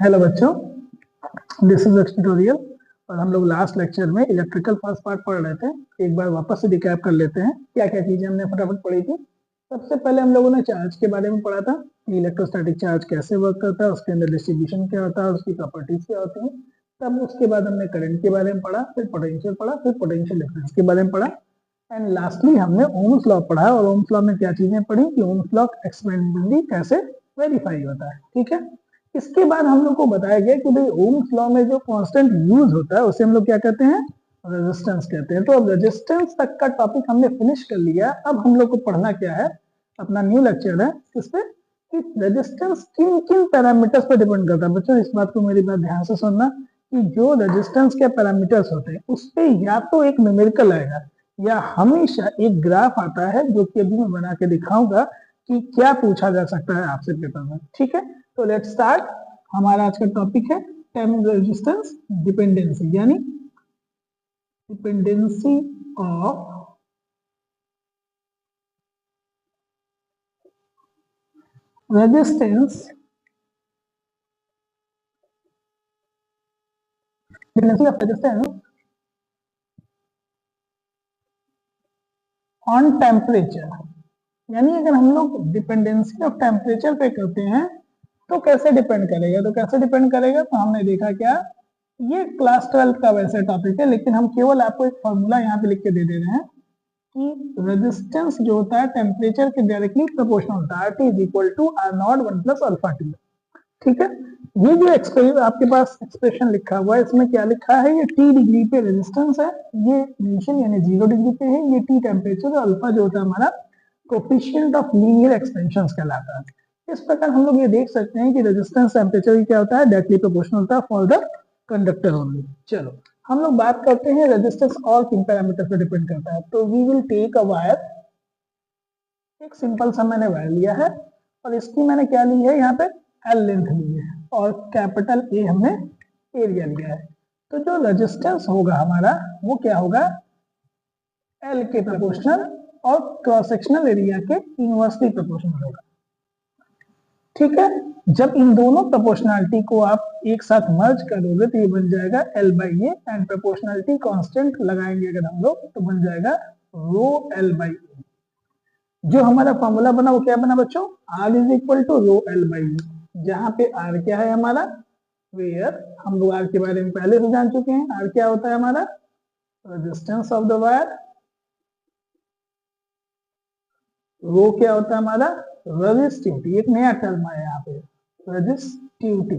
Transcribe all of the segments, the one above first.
Hello बच्चों, this is x tutorial. और हम लोग लास्ट लेक्चर में इलेक्ट्रिकल फर्स्ट पार्ट पढ़ रहे थे। एक बार वापस से रिकैप कर लेते हैं क्या क्या चीजें हमने फटाफट पढ़ी थी। सबसे पहले हम लोगों ने चार्ज के बारे में पढ़ा था कि इलेक्ट्रोस्टैटिक चार्ज कैसे वर्क करता है, उसके अंदर डिस्ट्रीब्यूशन क्या होता है, उसकी प्रॉपर्टीज क्या होती हैं। तब उसके बाद हमने करंट के बारे में पढ़ा, फिर पोटेंशियल पढ़ा, फिर पोटेंशियल डिफरेंस के बारे में पढ़ा एंड लास्टली हमने ओम्स लॉ पढ़ा। और ओम्स लॉ में क्या चीजें पढ़ी कि ओम्स लॉ एक्सपेरिमेंटली कैसे वेरीफाई होता है। ठीक है, इसके बाद हम लोग को बताया गया कि भाई ओम्स लॉ में जो कांस्टेंट यूज होता है उसे हम लोग क्या कहते हैं, रेजिस्टेंस कहते हैं। तो अब रेजिस्टेंस तक का टॉपिक हमने फिनिश कर लिया। अब हम लोग को पढ़ना क्या है, अपना न्यू लेक्चर है इस पे कि रेजिस्टेंस किन किन पैरामीटर्स पर डिपेंड करता है। बच्चों इस बात को मेरी बात ध्यान से सुनना कि जो रेजिस्टेंस के पैरामीटर्स होते हैं उस पे या तो एक न्यूमेरिकल आएगा या हमेशा एक ग्राफ आता है, जो कि अभी मैं बना के दिखाऊंगा कि क्या पूछा जा सकता है आपसे पेपर में। ठीक है, तो लेट्स स्टार्ट। हमारा आज का टॉपिक है टाइम रेजिस्टेंस डिपेंडेंसी, यानी dependency of resistance on temperature. यानी अगर हम लोग डिपेंडेंसी ऑफ टेम्परेचर पे करते हैं तो कैसे डिपेंड करेगा, तो हमने देखा क्या, ये क्लास 12 का वैसे टॉपिक है, लेकिन हम केवल आपको एक फॉर्मूला यहाँ पे लिख के दे रहे हैं कि रेजिस्टेंस जो होता है टेम्परेचर के डायरेक्टली प्रोपोर्शनल होता है, T is equal to R not 1 plus alpha T. ठीक है, ये जो आपके पास एक्सप्रेशन लिखा हुआ है, इसमें क्या लिखा है, ये T डिग्री पे रेजिस्टेंस है, ये न्यूशन यानी 0 डिग्री पे है, ये T टेम्परेचर और अल्फा जो होता है हमारा कोफिशिएंट ऑफ लीनियर एक्सपेंशन कहलाता है। इस प्रकार हम लोग ये देख सकते हैं कि रेजिस्टेंस टेम्परेचर की क्या होता है, डायरेक्टली प्रोपोर्शनल होता है फॉर द कंडक्टर ओनली। चलो हम लोग बात करते हैं रेजिस्टेंस और किन पैरामीटर पर डिपेंड करता है। तो we will take a wire, एक सिंपल सा मैंने वायर लिया है और इसकी मैंने क्या ली है, यहाँ पे एल लेंथ ली है और कैपिटल ए हमने एरिया लिया है। तो जो रेजिस्टेंस होगा हमारा वो क्या होगा, एल के प्रोपोर्शनल और क्रॉस सेक्शनल एरिया के इनवर्सली प्रोपोर्शनल होगा। ठीक है, जब इन दोनों प्रोपोर्शनलिटी को आप एक साथ मर्ज करोगे तो ये बन जाएगा L by A and proportionality constant लगाएंगे अगर हम लोग तो बन जाएगा रो L बाई ए। जो हमारा फॉर्मूला बना वो क्या बना बच्चों, R is equal to rho L by A, जहां पे R क्या है हमारा, वेयर हम लोग R के बारे में पहले से जान चुके हैं। R क्या होता है हमारा, रेजिस्टेंस ऑफ द वायर। रो क्या होता है हमारा, रेजिस्टिविटी, एक नया टर्म है यहाँ पे, रेजिस्टिविटी।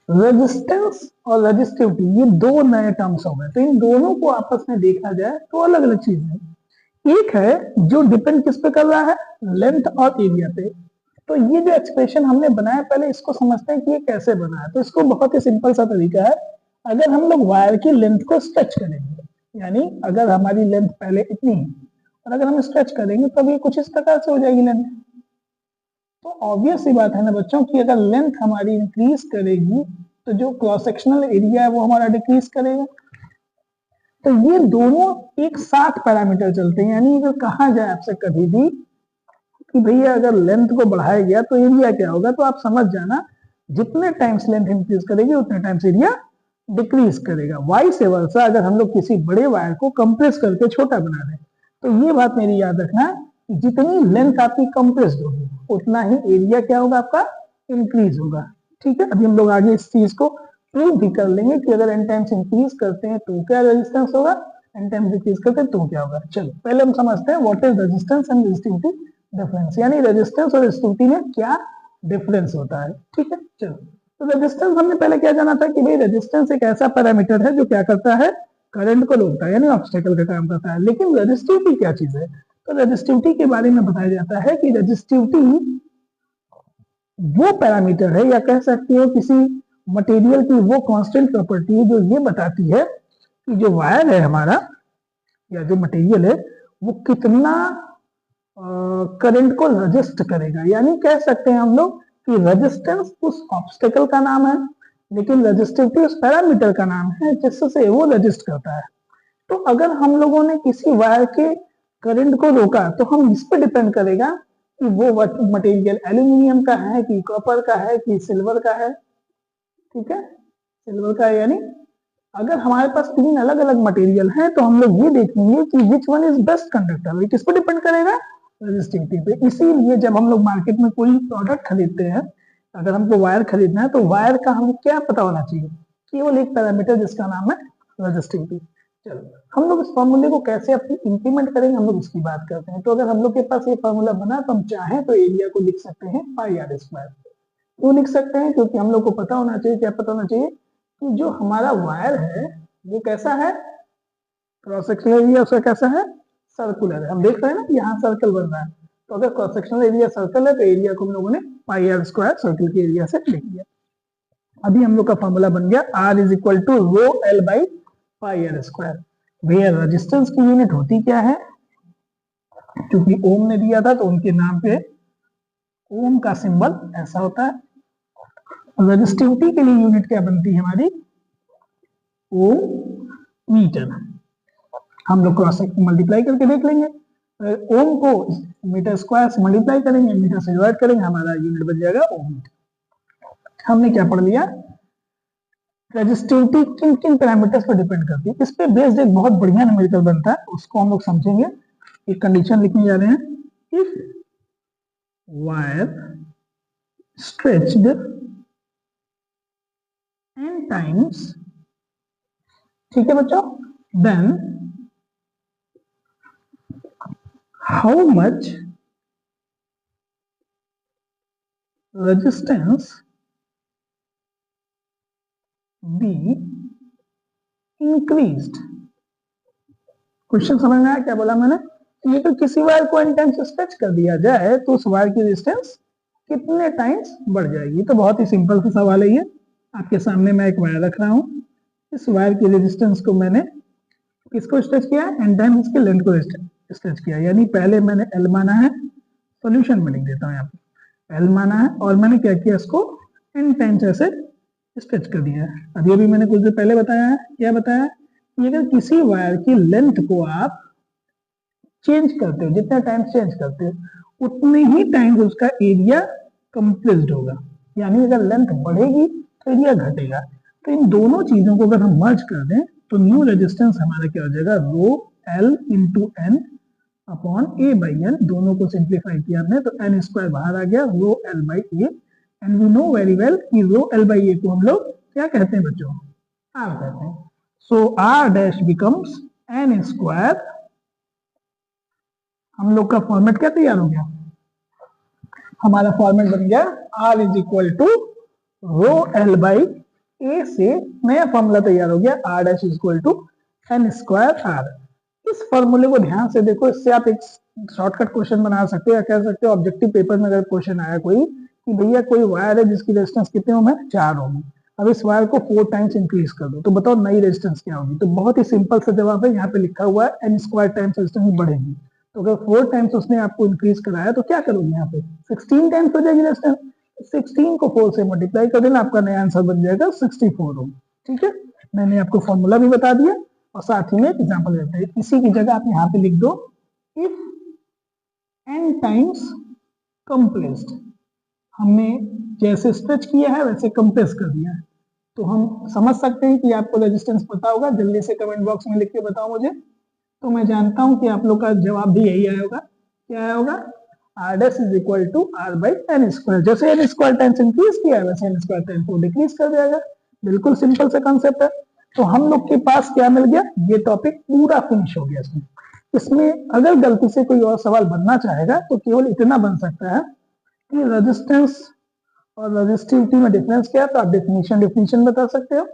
रेजिस्टेंस और रेजिस्टिविटी ये दो नए टर्म्स हो गए, तो इन दोनों को आपस में देखा जाए तो अलग अलग चीज है। एक है जो डिपेंड किस पे कर रहा है, लेंथ और एरिया पे। तो ये जो एक्सप्रेशन हमने बनाया पहले इसको समझते हैं कि ये कैसे बना है। तो इसको बहुत ही सिंपल सा तरीका है, अगर हम लोग वायर की लेंथ को स्ट्रेच करेंगे, यानी अगर हमारी लेंथ पहले इतनी है और अगर हम स्ट्रेच करेंगे तब ये कुछ इस प्रकार से हो जाएगी लेंथ। तो ऑब्वियस सी बात है ना बच्चों कि अगर लेंथ हमारी इंक्रीज करेगी तो जो क्रॉस सेक्शनल एरिया है वो हमारा डिक्रीज करेगा। तो ये दोनों एक साथ पैरामीटर चलते हैं, यानी अगर कहा जाए आपसे कभी भी कि भैया अगर लेंथ को बढ़ाया गया तो एरिया क्या होगा, तो आप समझ जाना जितने टाइम्स लेंथ इंक्रीज करेगी उतने टाइम्स एरिया डिक्रीज करेगा। वाइस वर्सा अगर हम लोग किसी बड़े वायर को कंप्रेस करके छोटा बना दें तो ये बात मेरी याद रखना, जितनी लेंथ आपकी कंप्रेस्ड होगी उतना ही एरिया क्या होगा आपका, इंक्रीज होगा। ठीक है, अभी हम लोग आगे इस चीज को प्रूव भी कर लेंगे कि अगर एन टाइम्स इंक्रीज करते हैं तो क्या रेजिस्टेंस होगा, एन टाइम्स डिक्रीज करते हैं तो क्या होगा। चलो पहले हम समझते हैं what is resistance and resistivity difference, यानी रेजिस्टेंस और रेजिस्टिविटी में क्या डिफरेंस होता है। ठीक है, चलो तो रेजिस्टेंस हमने पहले क्या जाना था कि भाई रेजिस्टेंस एक ऐसा पैरामीटर है जो क्या करता है, करंट को रोकता है, यानी ऑब्स्टेकल का काम करता है। लेकिन रेजिस्टिविटी क्या चीज है, तो रेजिस्टिविटी के बारे में बताया जाता है कि रेजिस्टिविटी वो पैरामीटर है या कह सकते हो किसी मटेरियल की वो कांस्टेंट प्रॉपर्टी है जो ये बताती है कि जो वायर है हमारा या जो मटेरियल है वो कितना करंट को रजिस्ट करेगा। यानी कह सकते हैं हम लोग कि रेजिस्टेंस उस ऑब्स्टेकल का नाम है, लेकिन रेजिस्टिविटी उस पैरामीटर का नाम है जिससे वो रजिस्ट करता है। तो अगर हम लोगों ने किसी वायर के करंट को रोका तो हम इस पे डिपेंड करेगा कि वो मटेरियल एल्यूमिनियम का है कि कॉपर का है कि सिल्वर का है। ठीक है, सिल्वर का है, यानी अगर हमारे पास तीन अलग अलग मटेरियल हैं तो हम लोग ये देखेंगे कि which one is best conductor. ये किस पर डिपेंड करेगा? रेजिस्टिविटी पे। इसीलिए जब हम लोग मार्केट में कोई प्रोडक्ट खरीदते हैं, अगर हमको वायर खरीदना है तो वायर का हमें क्या पता होना चाहिए? केवल एक पैरामीटर जिसका नाम है रेजिस्टिविटी। चलो हम लोग इस फॉर्मूले को कैसे अपनी इंप्लीमेंट करेंगे, हम लोग इसकी बात करते हैं। तो अगर हम लोग के पास ये फॉर्मूला बना तो हम चाहें तो एरिया को लिख सकते हैं पाई आर स्क्वायर। क्यों लिख सकते हैं? क्योंकि हम लोग को पता होना चाहिए, क्या पता होना चाहिए कि जो हमारा वायर है वो कैसा है, क्रॉस सेक्शनल एरिया उसका कैसा है, सर्कुलर है। हम देख रहे हैं ना कि यहाँ सर्कल बन रहा है, तो अगर क्रॉस सेक्शनल एरिया सर्कल है तो एरिया को हम लोगों ने पाई आर स्क्वायर सर्कल के एरिया से लिख लिया। अभी हम लोग का फॉर्मूला बन गया R is equal to rho L by pi R square. भैया रेजिस्टेंस की यूनिट होती क्या है? क्योंकि ओम ने दिया था तो उनके नाम पे ओम का सिंबल ऐसा होता है। रेजिस्टिविटी के लिए यूनिट क्या बनती है हमारी? ओम मीटर। हम लोग क्रॉस मल्टीप्लाई करके देख लेंगे। ओम को मीटर स्क्वायर से मल्टीप्लाई करेंगे, मीटर से डिवाइड करेंगे, हमारा यूनिट बन जाएगा ओम मीटर। हमने क्या पढ़ लिया? रेजिस्टिविटी किन किन पैरामीटर्स पर डिपेंड करती है। इस पे बेस्ड एक बहुत बढ़िया न्यूमेरिकल बनता है, उसको हम लोग समझेंगे। एक कंडीशन लिखने जा रहे हैं, if wire stretched n times, ठीक है बच्चों, then how much resistance be increased। Question समझ में आया क्या बोला मैंने? ये तो किसी वायर को n टाइम्स स्ट्रेच कर दिया जाए तो उस वायर की रेजिस्टेंस कितने टाइम्स बढ़ जाएगी। तो बहुत ही सिंपल सा सवाल है ये। आपके सामने मैं एक वायर रख रहा हूं, इस वायर की रेजिस्टेंस को मैंने किसको स्ट्रेच किया? n टाइम्स इसके लेंथ को स्ट्रेच किया। यानी पहले मैंने L माना है, सॉल्यूशन में लिख देता हूं यहाँ पे, L माना है और मैंने क्या किया, इसको n टाइम्स ऐसे स्ट्रेच कर दिया है। अभी मैंने कुछ देर पहले बताया है, क्या बताया कि अगर किसी वायर की लेंथ को आप चेंज करते हो, जितने टाइम्स चेंज करते हो उतने ही टाइम्स उसका एरिया कंप्रेस्ड होगा। यानी अगर लेंथ बढ़ेगी तो एरिया घटेगा। तो इन दोनों चीजों को अगर हम मर्ज कर दें तो न्यू रेजिस्टेंस हमारा क्या हो जाएगा? Rho L into N upon A by N. दोनों को सिंप्लीफाई किया हमने तो एन स्क्वायर बाहर आ गया, rho L by A. And we know very well कि रो एल बाई ए को हम लोग क्या कहते हैं बच्चों? आर कहते हैं। So R dash becomes N square. हम लोग का फॉर्मेट क्या तैयार हो गया? हमारा फॉर्मेट बन गया R is equal to rho L by A से नया फॉर्मूला तैयार हो गया, R dash is equal to N square R. इस फॉर्मूले को ध्यान से देखो, इससे आप एक शॉर्टकट क्वेश्चन बना सकते हो या कह सकते हो ऑब्जेक्टिव पेपर में अगर क्वेश्चन आया कोई कि भैया कोई वायर है जिसकी रेजिस्टेंस कितने ओम है? 4 ओम है, अब इस वायर को 4 टाइम्स इंक्रीज कर दो तो बताओ नई रेजिस्टेंस क्या होगी? तो बहुत ही सिंपल सा जवाब है, यहाँ पे लिखा हुआ है एन स्क्वायर टाइम्स रेजिस्टेंस बढ़ेगी। तो अगर 4 टाइम्स उसने आपको इंक्रीज कराया तो क्या करोगे? यहाँ पे 16 टाइम्स हो जाएगी रेजिस्टेंस। 16 को 4 से मल्टीप्लाई कर देना, आपका नया आंसर बन जाएगा 64 ओम। ठीक है, मैंने आपको फॉर्मूला भी बता दिया और साथ ही में एक एग्जांपल देते हैं। इसी की जगह आप यहाँ पे लिख दो इफ n टाइम्स कंप्रेस्ड। हमने जैसे स्ट्रेच किया है वैसे कंप्रेस कर दिया है, तो हम समझ सकते हैं कि आपको रेजिस्टेंस पता होगा। जल्दी से कमेंट बॉक्स में लिख के बताओ मुझे। तो मैं जानता हूं कि आप लोग का जवाब भी यही आया होगा। क्या आया होगा? R dash is equal to R by N square. जैसे एन स्क्वायर टाइम्स इंक्रीज किया है वैसे एन स्क्वायर टाइम्स को डिक्रीज कर देगा। बिल्कुल सिंपल सा कंसेप्ट है। तो हम लोग के पास क्या मिल गया? ये टॉपिक पूरा फिनिश हो गया। इसमें अगर गलती से कोई और सवाल बनना चाहेगा तो केवल इतना बन सकता है कि रेजिस्टेंस और रेजिस्टिविटी में डिफरेंस क्या है, तो आप डिफिनीशन बता सकते हो।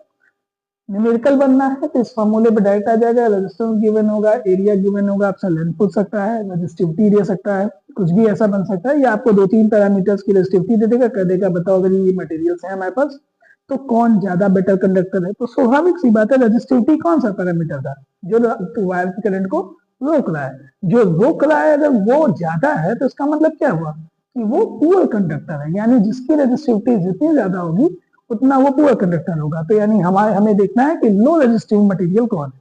न्यूमेरिकल बनना है तो इस फॉर्मूले पे डायरेक्ट आ जाएगा। रेजिस्टेंस गिवन होगा, एरिया गिवन होगा, आपसे लेंथ पूछ सकता है, रेजिस्टिविटी दे सकता है, कुछ भी ऐसा बन सकता है। या आपको 2-3 पैरामीटर्स की रेजिस्टिविटी दे देगा, कह देगा बताओ अगर ये मटेरियल्स है हमारे पास तो कौन ज्यादा बेटर कंडक्टर है। तो स्वाभाविक सी बात है, रेजिस्टिविटी कौन सा पैरामीटर था जो वायर के करंट को रोक रहा है। जो रोक रहा है अगर वो ज्यादा है तो इसका मतलब क्या हुआ कि वो पुअर कंडक्टर है। यानी जिसकी रेजिस्टिविटी जितनी ज्यादा होगी उतना वो पुअर कंडक्टर होगा। तो यानी हमें देखना है कि लो रेजिस्टिव मटेरियल कौन है।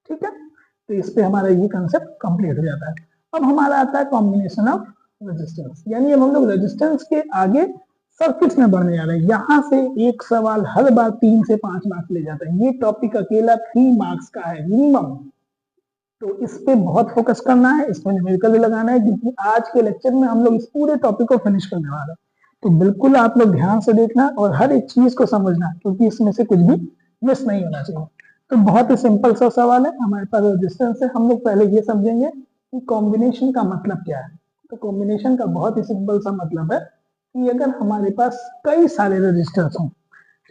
ठीक है, तो इस पे हमारा ये कंसेप्ट कंप्लीट हो जाता है। अब हमारा आता है कॉम्बिनेशन ऑफ रेजिस्टेंस, यानी अब हम लोग रेजिस्टेंस के आगे सर्किट्स में बढ़ने जा रहे हैं। यहाँ से एक सवाल हर बार 3 से 5 मार्क्स ले जाता है। ये टॉपिक अकेला 3 मार्क्स का है मिनिमम, तो इस पे बहुत फोकस करना है, इसमें न्यूमेरिकल भी लगाना है, क्योंकि आज के लेक्चर में हम लोग इस पूरे टॉपिक को फिनिश करने वाले हैं। तो बिल्कुल आप लोग ध्यान से देखना और हर एक चीज को समझना, क्योंकि इसमें से कुछ भी मिस नहीं होना चाहिए। तो बहुत ही सिंपल सा सवाल है, हमारे पास रेजिस्टेंस है। हम लोग पहले ये समझेंगे कि कॉम्बिनेशन का मतलब क्या है। तो कॉम्बिनेशन का बहुत ही सिंपल सा मतलब है कि अगर हमारे पास कई सारे रेजिस्टेंस हों,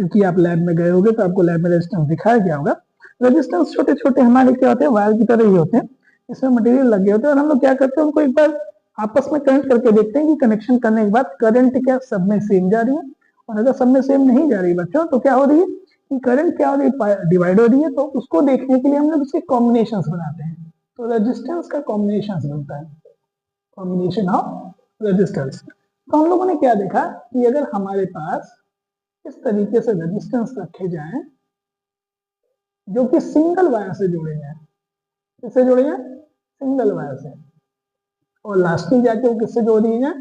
क्योंकि आप लैब में गए होगे तो आपको लैब में रेजिस्टेंस दिखाया गया होगा। रेजिस्टेंस छोटे छोटे हमारे क्या होते हैं, वायर की तरह ही होते हैं, इसमें मटेरियल लगे होते हैं, और हम लोग क्या करते हैं, उनको एक बार आपस में कनेक्ट करके देखते हैं कि कनेक्शन करने के बाद करंट क्या सब में सेम जा रही है। और अगर सब में सेम नहीं जा रही बच्चों, तो क्या हो रही है कि करंट क्या हो रही है, डिवाइड हो रही है। तो उसको देखने के लिए हम लोग इसके कॉम्बिनेशन बनाते हैं। तो रेजिस्टेंस का कॉम्बिनेशन बनता है, कॉम्बिनेशन ऑफ रेजिस्टेंस। तो हम लोगों ने क्या देखा कि अगर हमारे पास इस तरीके से रेजिस्टेंस रखे जाएं जो कि सिंगल वायर से जुड़े हैं, किससे जुड़े हैं, सिंगल वायर से, और लास्ट में जाके वो किससे जोड़ दिए हैं,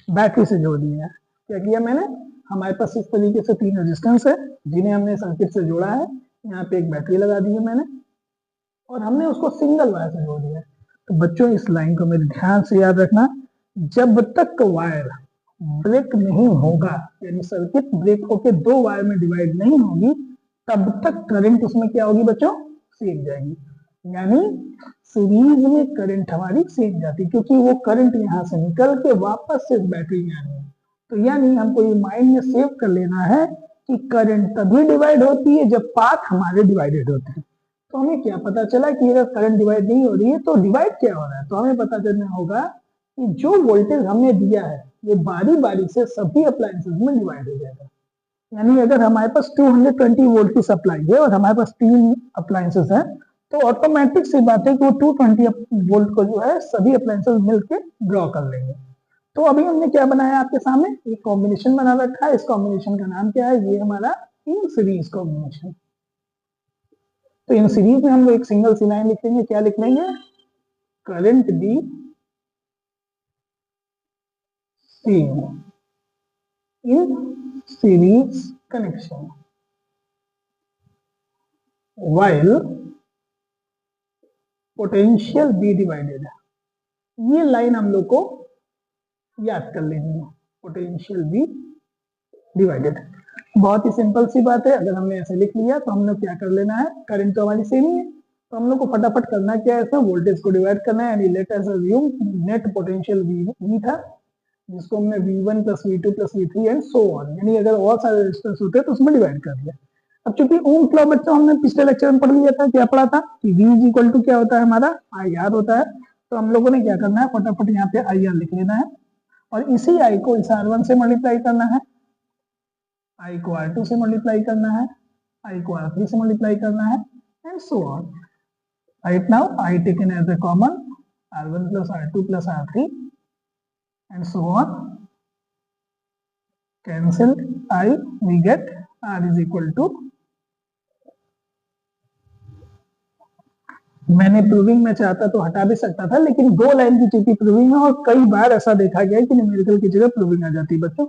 बैटरी से जोड़ दिए हैं। क्या किया मैंने, हमारे पास इस तरीके से 3 रेजिस्टेंस है जिन्हें हमने सर्किट से जोड़ा है, यहाँ पे एक बैटरी लगा दी है मैंने, और हमने उसको सिंगल वायर से जोड़ दिया है। तो बच्चों इस लाइन को मेरे ध्यान से याद रखना, जब तक वायर ब्रेक नहीं होगा, यानी सर्किट ब्रेक होकर 2 वायर में डिवाइड नहीं होगी, तब तक करंट उसमें क्या होगी बच्चों, सेम जाएगी। यानी सीरीज में करंट हमारी सेम जाती, क्योंकि वो करंट यहाँ से निकल के वापस से बैटरी में आनी है। तो यानी हमको ये माइंड में सेव कर लेना है कि करंट तभी डिवाइड होती है जब पाथ हमारे डिवाइडेड होते हैं। तो हमें क्या पता चला कि अगर करंट डिवाइड नहीं हो रही है तो डिवाइड क्या हो रहा है, तो हमें पता चलना होगा कि जो वोल्टेज हमने दिया है वो बारी बारी से सभी अप्लायंसेस में डिवाइड हो जाएगा। यानी अगर हमारे पास 220 वोल्ट की सप्लाई है और हमारे पास 3 अप्लायंसेस हैं, तो ऑटोमेटिक सी बात है कि वो 220 वोल्ट को जो है सभी अप्लायंसेस मिलके ड्रॉ कर लेंगे। तो अभी हमने क्या बनाया आपके सामने, एक कॉम्बिनेशन बना रखा है। इस कॉम्बिनेशन का नाम क्या है, ये हमारा इन सीरीज कॉम्बिनेशन। तो इन सीरीज में हम लोग एक सिंगल सी लाइन लिख लेंगे, क्या लिख लेंगे, current be same in series connection while potential be divided. ये लाइन हम लोग को याद कर लेनी है, पोटेंशियल बी डिवाइडेड। बहुत ही सिंपल सी बात है, अगर हमने ऐसे लिख लिया तो हम लोग क्या कर लेना है, करंट तो हमारी सेम ही है, तो हम लोग को फटाफट करना क्या है, इसमें वोल्टेज को डिवाइड करना है। यानी let us assume net potential V था, जिसको हमने V1 प्लस V2 प्लस V3 एंड सो ऑन, यानी अगर और सारे रेजिस्टेंस होते हैं तो उसमें डिवाइड कर दिया। अब चूंकि ओम्स लॉ बच्चों हमने पिछले लेक्चर में पढ़ लिया था, क्या पढ़ा था कि V इज इक्वल टू क्या होता है हमारा, IR होता है। तो हम लोगों ने क्या करना है, फटाफट यहाँ पे IR लिख लेना है, और इसी I को इस R1 से मल्टीप्लाई करना है, I को R2 से मल्टीप्लाई करना है, I को R3 से मल्टीप्लाई करना है, and so on. Right now I taken as a common, R1 plus R2 plus R3 and so on, cancelled I, we get R is equal to, मैंने proving में चाहता तो हटा भी सकता था, लेकिन 2 लाइन की चूंकि प्रूविंग है और कई बार ऐसा देखा गया है कि न्यूमेरिकल की जगह प्रूविंग आ जाती है बच्चों।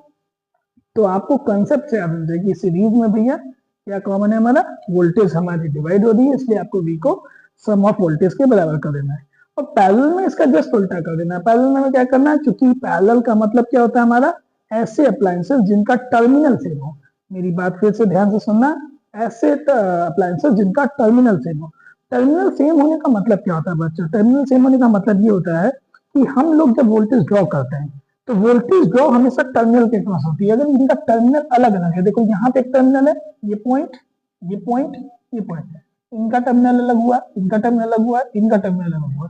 तो आपको कंसेप्ट से याद हो जाए कि सीरीज में भैया क्या कॉमन है, हमारा वोल्टेज हमारी डिवाइड हो रही है, इसलिए आपको V को सम ऑफ वोल्टेज के बराबर कर देना है, और पैरेलल में इसका जस्ट उल्टा कर देना है। पैरेलल में क्या करना है, क्योंकि पैरेलल का मतलब क्या होता है हमारा, ऐसे अप्लायंसेस जिनका टर्मिनल सेम हो। मेरी बात फिर से ध्यान से सुनना, ऐसे अप्लायंसेस जिनका टर्मिनल सेम हो। टर्मिनल सेम होने का मतलब क्या होता है बच्चों, टर्मिनल सेम होने का मतलब ये होता है कि हम लोग जब वोल्टेज ड्रॉ करते हैं तो वोल्टेज ड्रॉ हमेशा टर्मिनल के क्रॉस होती है। अगर इनका टर्मिनल अलग अलग है, देखो यहाँ पे एक टर्मिनल है, ये पॉइंट, ये पॉइंट, ये पॉइंट, इनका टर्मिनल अलग हुआ, इनका टर्मिनल अलग हुआ, इनका टर्मिनल अलग हुआ।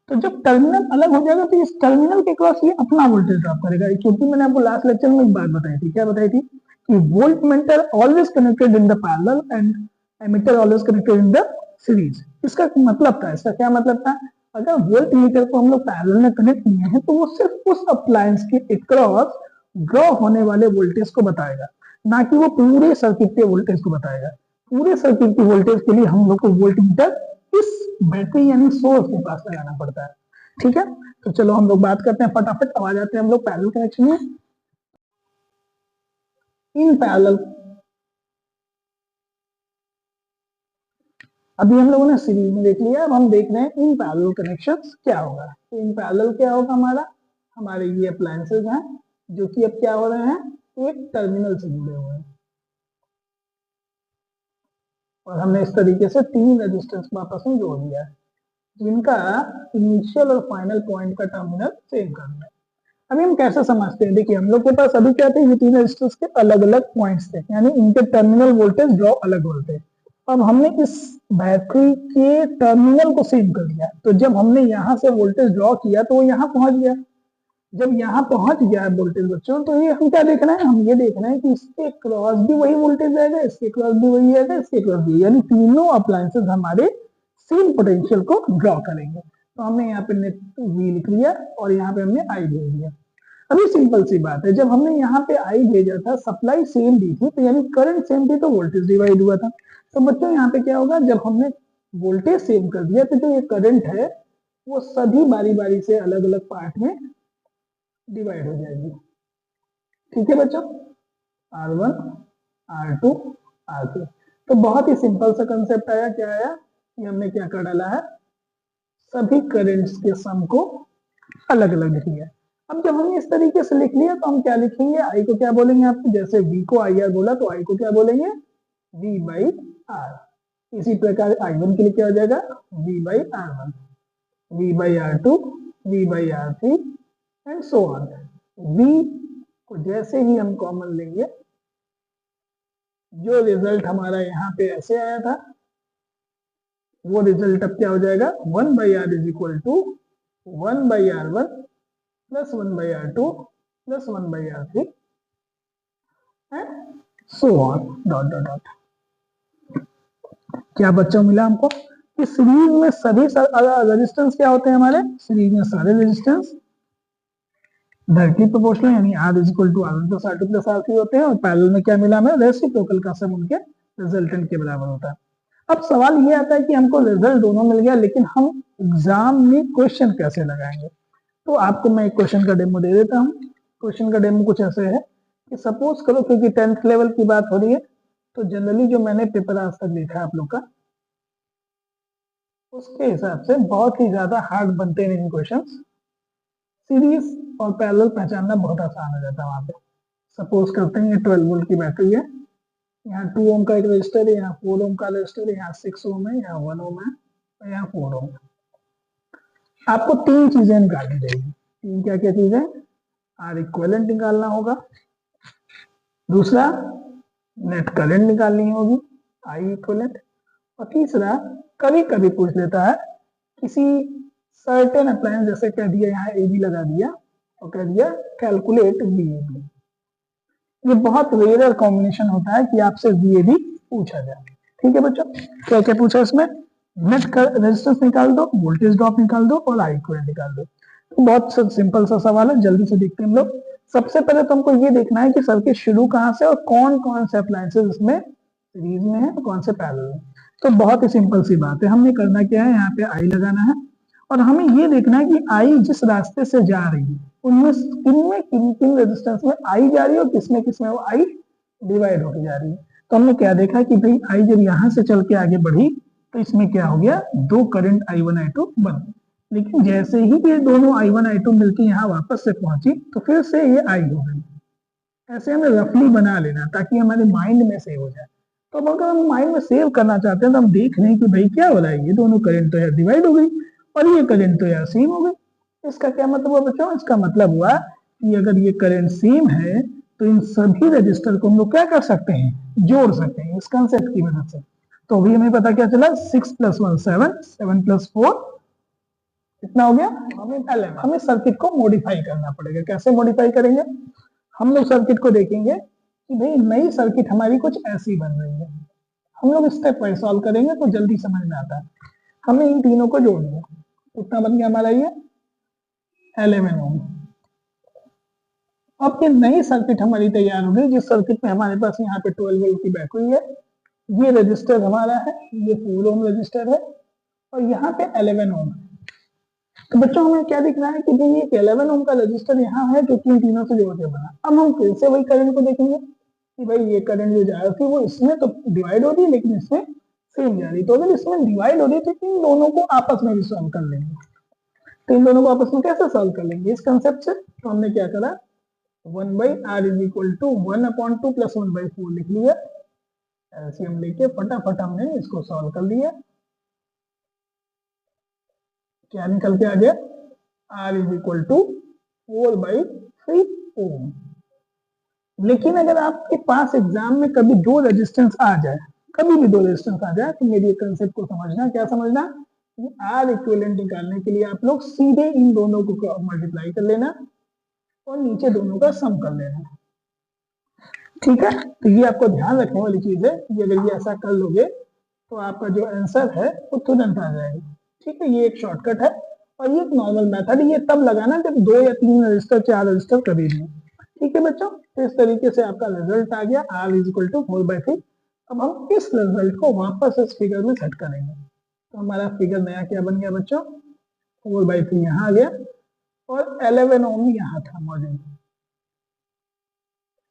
तो जब टर्मिनल अलग हो जाएगा तो इस टर्मिनल के क्रॉस ये अपना वोल्टेज ड्रॉप करेगा। क्योंकि मैंने आपको लास्ट लेक्चर में एक बात बताई थी, क्या बताई थी, कि voltmeter always connected in the parallel and ammeter always connected in the series. इसका मतलब था, इसका क्या मतलब था, अगर वोल्ट मीटर को हम लोग पैरेलल में कनेक्ट किए हैं तो वो सिर्फ उस अप्लायंस के अक्रॉस ड्रॉ होने वाले वोल्टेज को बताएगा, ना कि वो पूरे सर्किट के वोल्टेज को बताएगा। पूरे सर्किट की वोल्टेज के लिए हम लोग को वोल्ट मीटर इस बैटरी यानी सोर्स के पास लगाना पड़ता है। ठीक है, तो चलो हम लोग बात करते हैं फटाफट, अब आ जाते हैं हम लोग पैरेलल कनेक्शन में। इन पैरेलल, अभी हम लोगों ने सीरीज में देख लिया, अब हम देख रहे हैं इन पैरेलल कनेक्शंस क्या होगा। तो इन पैरेलल क्या होगा, हमारे ये अप्लायंसेज हैं जो कि अब क्या हो रहे हैं, एक टर्मिनल से जुड़े हुए हैं, और हमने इस तरीके से 3 रेजिस्टेंस को आपस में जोड़ दिया है जिनका इनिशियल और फाइनल पॉइंट का टर्मिनल सेम करना है। अभी हम कैसे समझते हैं, देखिए हम लोग के पास अभी क्या थे, ये 3 रेजिस्टेंस के अलग अलग पॉइंट्स थे, यानी इनके टर्मिनल वोल्टेज ड्रॉ अलग होते हैं। अब हमने इस बैटरी के टर्मिनल को सेम कर दिया, तो जब हमने यहाँ से वोल्टेज ड्रॉ किया तो वो यहाँ पहुंच गया। जब यहाँ पहुंच गया वोल्टेज बच्चों, तो ये हम क्या देख रहे हैं, हम ये देख रहे हैं कि इसके क्रॉस भी वही वोल्टेज आएगा, इसके क्रॉस भी वही आएगा, इसके क्रॉस भी, यानी तीनों अप्लायंसेस हमारे सेम पोटेंशियल को ड्रॉ करेंगे। तो हमने यहाँ पे नेट वी लिख लिया और यहाँ पे हमने आई भेज दिया। अभी सिंपल सी बात है, जब हमने यहाँ पे आई भेजा था, सप्लाई सेम दी थी, तो यानी करंट सेम थी, तो वोल्टेज डिवाइड हुआ था। तो बच्चों यहाँ पे क्या होगा, जब हमने वोल्टेज सेम कर दिया तो जो ये करंट है वो सभी बारी बारी से अलग अलग पार्ट में डिवाइड हो जाएगी। ठीक है बच्चों, R1, R2, R3। तो बहुत ही सिंपल सा कंसेप्ट आया, क्या आया कि हमने क्या कर डाला है, सभी करंट्स के सम को अलग अलग लिख लिया। अब जब हमने इस तरीके से लिख लिया तो हम क्या लिखेंगे, आई को क्या बोलेंगे, आपको जैसे V को IR बोला तो आई को क्या बोलेंगे, V बाई R। इसी प्रकार I1 के लिए क्या हो जाएगा, V by R1, V by R2, V by R3 and so on. V को जैसे ही हम कॉमन लेंगे, जो रिजल्ट हमारा यहाँ पे ऐसे आया था, वो रिजल्ट अब क्या हो जाएगा, 1 by R is equal to 1 by R1 plus 1 by R2 plus 1 by R3 and so on dot dot dot. क्या बच्चों मिला हमको कि सीरीज में सभी रेजिस्टेंस क्या होते हैं हमारे, सीरीज में सारे रेजिस्टेंस डायरेक्टली प्रोपोर्शनल, यानी R is equal to R1 plus R2 plus R3 होते हैं, और पैरेलल में क्या मिला हमें, रेसिप्रोकल का सम उनके रिजल्टेंट के बराबर होता है। अब सवाल ये आता है कि हमको रिजल्ट दोनों मिल गया, लेकिन हम एग्जाम में क्वेश्चन कैसे लगाएंगे। तो आपको मैं एक क्वेश्चन का डेमो दे देता हूँ। क्वेश्चन का डेमो कुछ ऐसे है कि सपोज करो, क्योंकि 10th लेवल की बात हो रही है, तो जनरली जो मैंने पेपर आज तक देखा है आप लोग का, उसके हिसाब से बहुत ही ज्यादा हार्ड बनते नहीं क्वेश्चन। सीरीज और पैरेलल पहचानना बहुत आसान हो जाता है वहां पे। सपोज करते हैं ये 12 वोल्ट की बैटरी है, यहाँ 2 ओम का एक रजिस्टर है, यहाँ 4 ओम का रजिस्टर है, यहाँ 6 ओम है, यहाँ 1 ओम है और यहाँ 4 ओम है। आपको 3 चीजें निकालनी रहेगी। 3 क्या क्या चीजें, आर इक्विवेलेंट निकालना होगा, दूसरा नेट करंट निकालनी होगी आई इक्विवेलेंट, और तीसरा कभी कभी पूछ लेता है किसी सर्टेन अप्लायंस, जैसे कह दिया यहाँ ए बी लगा दिया और कह दिया कैलकुलेट VAB। ये बहुत रेयर कॉम्बिनेशन होता है कि आपसे VAB पूछा जाए। ठीक है बच्चों, क्या क्या पूछा इसमें, नेट रेजिस्टेंस निकाल दो, वोल्टेज ड्रॉप निकाल दो और आई करंट निकाल दो। तो बहुत सिंपल सा सवाल है, जल्दी से देखते हैं हम लोग। सबसे पहले तो हमको ये देखना है कि सर्किट शुरू कहाँ से और कौन कौन से अप्लायंसेस इसमें सीरीज में है और कौन से पैरेलल में। तो बहुत ही सिंपल सी बात है, हमने करना क्या है, यहाँ पे आई लगाना है और हमें ये देखना है कि आई जिस रास्ते से जा रही है उनमें किन किन रेजिस्टेंस में आई जा रही है और किसमें किसमें वो आई डिवाइड होती जा रही है। तो हमने क्या देखा कि भाई आई जब यहाँ से चल के आगे बढ़ी तो इसमें क्या हो गया, 2 करंट I1 I2 बन गए, लेकिन जैसे ही ये दोनों I1 I2 मिलकर यहाँ वापस से पहुंची तो फिर से ये आई हो गई। ऐसे हमें रफली बना लेना ताकि हमारे माइंड में सेव हो जाए। तो अब अगर हम माइंड में सेव करना चाहते हैं तो हम देख रहे हैं कि भाई क्या हो रहा है, ये दोनों करंट तो यार डिवाइड हो गई और ये करंट तो यार सेम हो गई। इसका क्या मतलब हुआ बच्चों, इसका मतलब हुआ कि अगर ये करंट सेम है तो इन सभी रजिस्टर को हम लोग क्या कर सकते हैं, जोड़ सकते हैं इस कंसेप्ट की मदद से। तो अभी हमें पता क्या चला, 6 + 1 7, 7 + 4 कितना हो गया, हमें 11। हमें सर्किट को मॉडिफाई करना पड़ेगा। कैसे मॉडिफाई करेंगे, हम लोग सर्किट को देखेंगे कि भाई नई सर्किट हमारी कुछ ऐसी बन रही है। हम लोग स्टेप वाइज सॉल्व करेंगे तो जल्दी समझ में आता है। हमें इन तीनों को जोड़ दिया, कितना बन गया हमारा ये 11 ओम। अब ये नई सर्किट हमारी तैयार हो गई, जिस सर्किट में हमारे पास यहाँ पे 12 वोल्ट की बैटरी है, ये रजिस्टर हमारा है, ये 4 ओम रजिस्टर है और यहाँ पे 11 ओम है। तो बच्चों हमें क्या दिख रहा है कि भाई एक 11 ओम का रजिस्टर यहाँ है जो कि इन तीनों से जोड़ के बना। अब हम फिर से वही करंट को देखेंगे कि भाई ये करंट जो जा रही थी वो इसमें तो डिवाइड हो रही है लेकिन इसमें सेम जा रही, तो अगर इसमें डिवाइड हो रही है तो इन दोनों को आपस में भी सॉल्व कर लेंगे। तो इन दोनों को आपस में कैसे सॉल्व कर लेंगे इस कंसेप्ट से, तो हमने क्या करा 1/r is equal to 1/2 plus 1/4 लिख लिया। एलसीएम लेके फटाफट हमने इसको सॉल्व कर लिया। क्या निकल के आ गया, r इज इक्वल टू 4/3 ओम। लेकिन अगर आपके पास एग्जाम में कभी दो रेजिस्टेंस आ जाए, कभी भी दो रेजिस्टेंस आ जाए, तो मेरी कंसेप्ट को समझना, क्या समझना कि आर इक्विवेलेंट निकालने के लिए आप लोग सीधे इन दोनों को मल्टीप्लाई कर लेना और नीचे दोनों का सम कर लेना। ठीक है, तो ये आपको ध्यान रखने वाली चीज है कि अगर ये ऐसा कर लोगे तो आपका जो आंसर है वो तुरंत आ जाएगा। ठीक है, ये एक शॉर्टकट है और ये एक नॉर्मल मेथड है, ये तब लगाना जब 2 या 3 रजिस्टर 4 रजिस्टर कभी नहीं। ठीक है बच्चों, तो इस तरीके से आपका रिजल्ट आ गया r इज इक्वल टू 4/3। अब हम इस रिजल्ट को वापस इस फिगर में सेट करेंगे, तो हमारा फिगर नया क्या बन गया बच्चों, 4/3 यहाँ आ गया और 11 ओम यहाँ था मौजूद।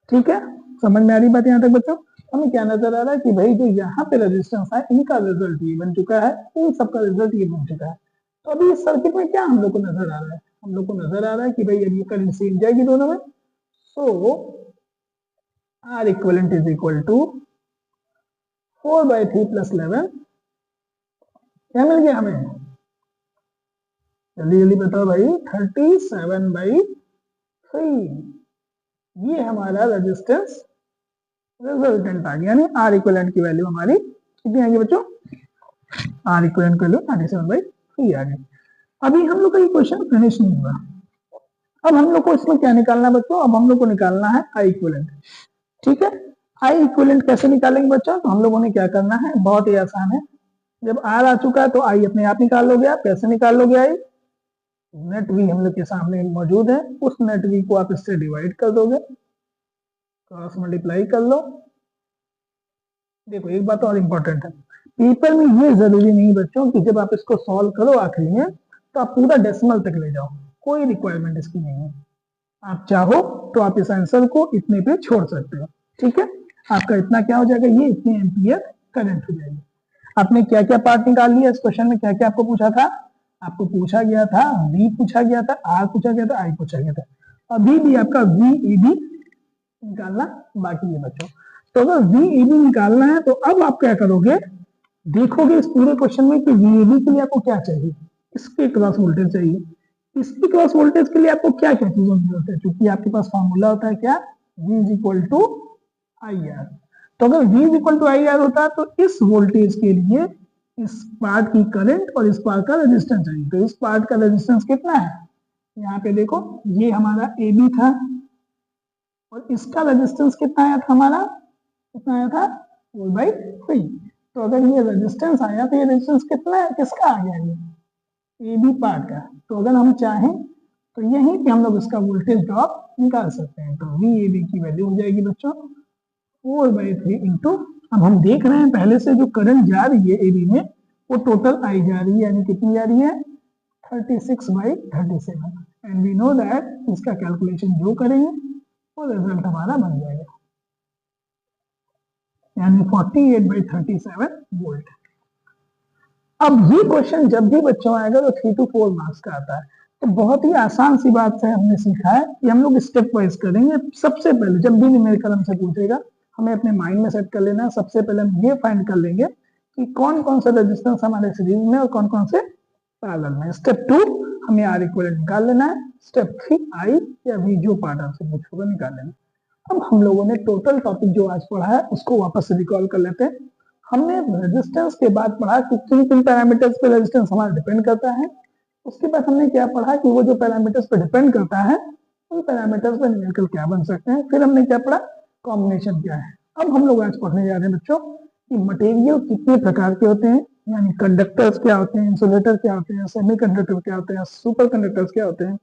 ठीक है, समझ में आ रही बात यहाँ तक बच्चों। हमें क्या नजर आ रहा है कि भाई जो यहाँ पे रेजिस्टेंस है इनका रिजल्ट ये बन चुका है, इन सबका रिजल्ट ये बन चुका है। तो अभी इस सर्किट में क्या हम लोग को नजर आ रहा है, हम लोग को नजर आ रहा है कि भाई अब ये करंट सेम जाएगी दोनों में। सो R equivalent is equal to 4/3 plus 11। क्या मिल गया हमें, जल्दी जल्दी बताओ भाई, 37/3। ये हमारा रेजिस्टेंस रिजल्टेंट आ गया, यानी R equivalent की वैल्यू हमारी कितनी आ गई बच्चों, R equivalent की वैल्यू 37/3 आ गई। अभी हम लोग का ये क्वेश्चन फिनिश नहीं हुआ। अब हम लोग को इसमें क्या निकालना है बच्चों, अब हम लोग को निकालना है I equivalent। ठीक है, I equivalent कैसे निकालेंगे बच्चों, तो हम लोगों ने क्या करना है, बहुत ही आसान है। जब R आ चुका है तो I अपने आप निकाल लोगे आप। कैसे निकाल लोगे I, नेट वी हम लोग के सामने मौजूद है, उस नेट वी को आप इससे डिवाइड कर दोगे, क्रॉस मल्टीप्लाई कर लो। देखो एक बात और इम्पोर्टेंट है, पेपर में ये जरूरी नहीं बच्चों कि जब आप इसको सॉल्व करो आखिरी में तो आप पूरा डेसिमल तक ले जाओ, कोई रिक्वायरमेंट इसकी नहीं है। आप चाहो तो आप इस आंसर को इतने पे छोड़ सकते हो। ठीक है, आपका इतना क्या हो जाएगा, ये इतने एम्पियर करंट हो जाएगी। आपने क्या क्या पार्ट निकाल लिया इस क्वेश्चन में, क्या क्या आपको पूछा था, आपको पूछा गया था V पूछा गया था, R पूछा गया था, I पूछा गया था। अभी भी आपका VEB निकालना बाकी है बच्चों। तो अगर VEB निकालना है तो अब आप क्या करोगे, देखोगे इस पूरे क्वेश्चन में कि VEB के लिए आपको क्या चाहिए, इसके क्रॉस वोल्टेज चाहिए, इसकी क्रॉस वोल्टेज के लिए आपको क्या क्या चीजों की जरूरत है, क्योंकि आपके पास फॉर्मूला होता है क्या, V is equal to IR। तो अगर V is equal to IR होता तो इस वोल्टेज के लिए इस पार्ट की करंट और इस पार्ट का रेजिस्टेंस चाहिए। तो इस पार्ट का रेजिस्टेंस कितना है, यहाँ पे देखो ये हमारा AB था और इसका रेजिस्टेंस कितना आया था हमारा, कितना आया था 4/3। तो अगर ये रेजिस्टेंस आया तो ये रेजिस्टेंस कितना है, किसका आ गया, ये AB पार्ट का। तो अगर हम चाहें तो यहीं पे हम लोग इसका वोल्टेज ड्रॉप निकाल सकते हैं। तो VAB की वैल्यू हो जाएगी बच्चों 4/3 इंटू, अब हम देख रहे हैं पहले से जो करंट जा रही है AB में वो टोटल I जा रही है, यानी कितनी जा रही है 36/37। एंड वी नो दैट इसका कैलकुलेशन जो करेंगे वो रिजल्ट हमारा बन जाएगा, यानी 48/37 वोल्ट। अब ये क्वेश्चन जब भी बच्चों आएगा तो 3 to 4 मार्क्स का आता है। तो बहुत ही आसान सी बात से हमने सीखा है कि हम लोग स्टेप वाइज करेंगे। सबसे पहले जब भी न्यूमेरिकल हमसे पूछेगा हमें अपने माइंड में सेट कर लेना है। सबसे पहले हम ये फाइंड कर लेंगे कि कौन कौन से रेजिस्टेंस हमारे सीरीज में और कौन कौन से पैरेलल में। स्टेप 2 हमें R इक्विवेलेंट निकाल लेना है। स्टेप 3 I या V जो पार्ट आपसे पूछोगे निकाल लेना। अब हम लोगों ने टोटल टॉपिक जो आज पढ़ा है उसको वापस से रिकॉल कर लेते हैं। हमने रेजिस्टेंस के बाद पढ़ा कि किन किन पैरामीटर्स पे रेजिस्टेंस हमारा डिपेंड करता है। उसके बाद हमने क्या पढ़ा कि वो जो पैरामीटर्स पे डिपेंड करता है उन पैरामीटर्स पे न्यूमेरिकल क्या बन सकते हैं। फिर हमने क्या पढ़ा, कॉम्बिनेशन क्या है। अब हम लोग आज पढ़ने जा रहे हैं बच्चों कि मटेरियल कितने प्रकार के होते हैं, यानी कंडक्टर्स क्या होते हैं, इंसुलेटर क्या होते हैं, सेमीकंडक्टर क्या होते हैं, सुपर कंडक्टर्स क्या होते हैं,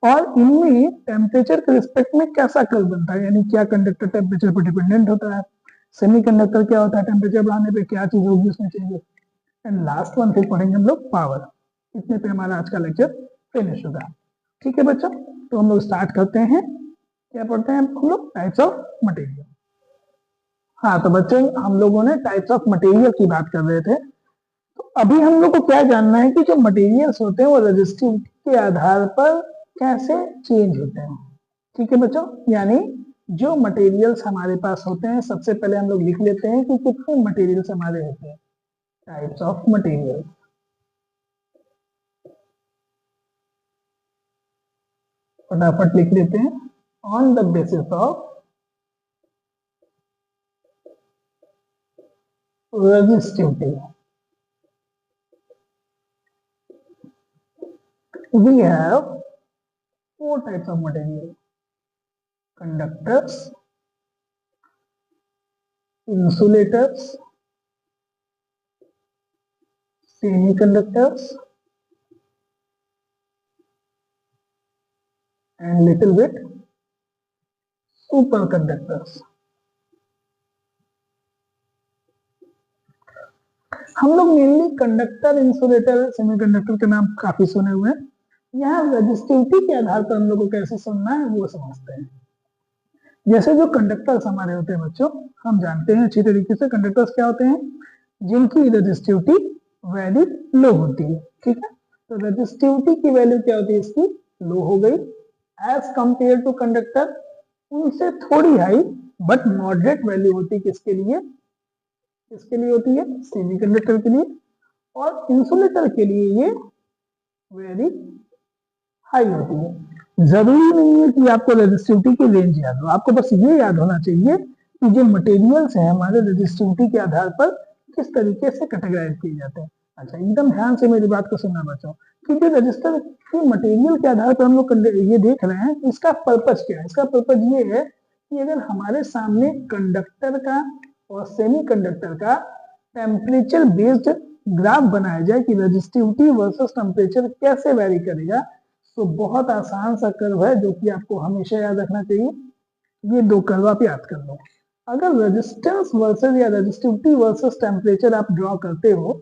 और इनमें टेम्परेचर के रिस्पेक्ट में कैसा कर्व बनता है, यानी क्या कंडक्टर टेम्परेचर पर डिपेंडेंट होता है, सेमीकंडक्टर क्या होता है, टेम्परेचर बढ़ाने पे क्या चीज होगी उसमें चेंजेस। एंड लास्ट वन फिर पढ़ेंगे हम लोग पावर। इतने पे हमारा आज का लेक्चर फिनिश होगा। ठीक है बच्चों, तो हम लोग स्टार्ट करते हैं। क्या पढ़ते हैं हम लोग? Types of material. हाँ तो बच्चों हम लोगों ने टाइप्स ऑफ मटेरियल की बात कर रहे थे। तो अभी हम लोग को क्या जानना है कि जो मटेरियल्स होते हैं वो रेजिस्टिविटी के आधार पर कैसे चेंज होते हैं। ठीक है बच्चों, यानी जो मटेरियल्स हमारे पास होते हैं, सबसे पहले हम लोग लिख लेते हैं कि कितने मटेरियल्स हमारे होते हैं। टाइप्स ऑफ मटेरियल, फटाफट लिख लेते हैं। On the basis of resistivity we have four types of material: conductors, insulators, semiconductors and little bit superconductors। हम लोग मेनली कंडक्टर, इंसुलेटर, सेमीकंडक्टर के नाम काफी सुने हुए हैं। यहाँ रेजिस्टिविटी के आधार पर हम लोग को कैसे सुनना है वो समझते हैं। जैसे जो कंडक्टर्स हमारे होते हैं बच्चों, हम जानते हैं अच्छी तरीके से कंडक्टर्स क्या होते हैं, जिनकी रेजिस्टिविटी वेरी लो होती है। ठीक है, तो रेजिस्टिविटी की वैल्यू क्या होती है इसकी? लो हो गई एज कंपेयर टू कंडक्टर, उनसे थोड़ी हाई बट मॉडरेट वैल्यू होती है। किसके लिए? किसके लिए होती है? सेमीकंडक्टर के लिए। और इंसुलेटर के लिए ये वेरी हाई होती है। जरूरी नहीं है कि आपको रेजिस्टिविटी की रेंज याद हो, आपको बस ये याद होना चाहिए कि जो मटेरियल्स हैं हमारे रेजिस्टिविटी के आधार पर किस तरीके से कैटेगराइज किए जाते हैं। अच्छा एकदम ध्यान से मेरी बात को सुनना बच्चों, कि जो रजिस्टर के मटेरियल के आधार पर हम लोग ये देख रहे हैं, इसका पर्पज क्या है? इसका पर्पज ये है कि अगर हमारे सामने कंडक्टर का और सेमीकंडक्टर का टेम्परेचर बेस्ड ग्राफ बनाया जाए कि रेजिस्टिविटी वर्सेस टेम्परेचर कैसे वैरी करेगा, तो बहुत आसान सा कर्व है जो कि आपको हमेशा याद रखना चाहिए। ये दो कर्व आप याद कर लो। अगर रेजिस्टेंस वर्सेस या रेजिस्टिविटी वर्सेस टेम्परेचर आप ड्रॉ करते हो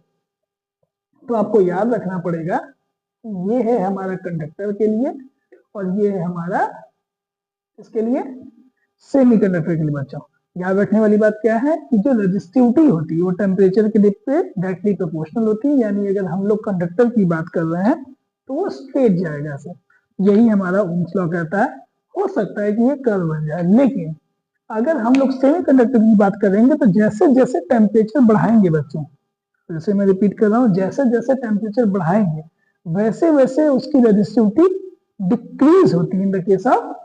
तो आपको याद रखना पड़ेगा ये है हमारा कंडक्टर के लिए और ये है हमारा इसके लिए सेमीकंडक्टर के लिए। बच्चों याद रखने वाली बात क्या है कि जो रेजिस्टिविटी होती है वो टेम्परेचर के पे डायरेक्टली प्रोपोर्शनल होती है, यानी अगर हम लोग कंडक्टर की बात कर रहे हैं तो वो स्ट्रेट जाएगा सर, यही हमारा ओम्स लॉ कहता है। हो सकता है कि ये कर्व बन जाए, लेकिन अगर हम लोग सेमीकंडक्टर की बात करेंगे तो जैसे जैसे टेम्परेचर बढ़ाएंगे बच्चों, जैसे मैं रिपीट कर रहा हूँ, जैसे जैसे टेम्परेचर बढ़ाएंगे वैसे वैसे उसकी रेजिस्टिविटी डिक्रीज होती है in the case of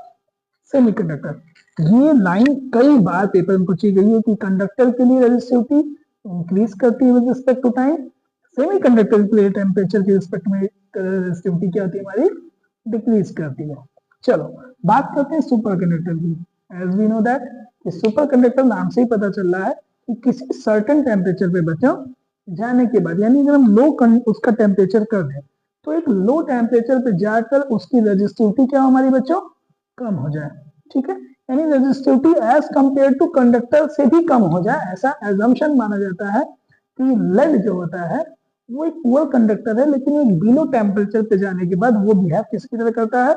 semiconductor. ये लाइन कई बार पेपर में पूछी गई है कि कंडक्टर के लिए रेजिस्टिविटी इंक्रीज करती है with respect to time, semiconductor के लिए टेम्परेचर के रिस्पेक्ट में रेजिस्टिविटी क्या होती है हमारी? डिक्रीज करती है। चलो बात करते हैं सुपर कंडक्टर की। As we know that superconductor नाम से ही पता चल रहा है कि किसी सर्टेन टेम्परेचर पे बच्चों जाने के बाद, यानी अगर हम लो उसका टेम्परेचर कर दें तो एक लो टेम्परेचर पे जाकर उसकी रेजिस्टिविटी क्या हमारी बच्चों? कम हो जाए। ठीक है, यानी resistivity as compare to conductor से भी कम हो जाए, ऐसा एजम्पशन माना जाता है कि लेड जो होता है वो एक पुअर कंडक्टर है, लेकिन एक बिलो टेम्परेचर पे जाने के बाद वो बिहेव किसकी तरह करता है?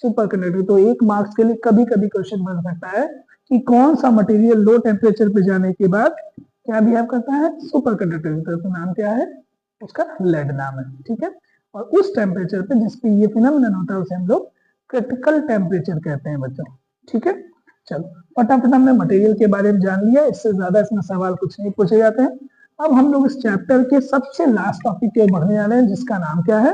Super conductor. तो एक मार्क्स के लिए कभी कभी क्वेश्चन बन सकता है कि कौन सा मटेरियल लो टेम्परेचर पे जाने के बाद क्या बिहेव करता है? सुपर कंडक्टर की तरह। तो नाम क्या है उसका? लेड नाम है। ठीक है, और उस टेम्परेचर पे जिसपे ये फिनोमेनन होता है उसे हम लोग क्रिटिकल टेम्परेचर कहते हैं बच्चों। ठीक है, चलो फटाफट हमने मटेरियल के बारे में जान लिया, इससे ज्यादा इसमें सवाल कुछ नहीं पूछे जाते हैं। अब हम लोग इस चैप्टर के सबसे लास्ट टॉपिक के बढ़ने वाले हैं, जिसका नाम क्या है?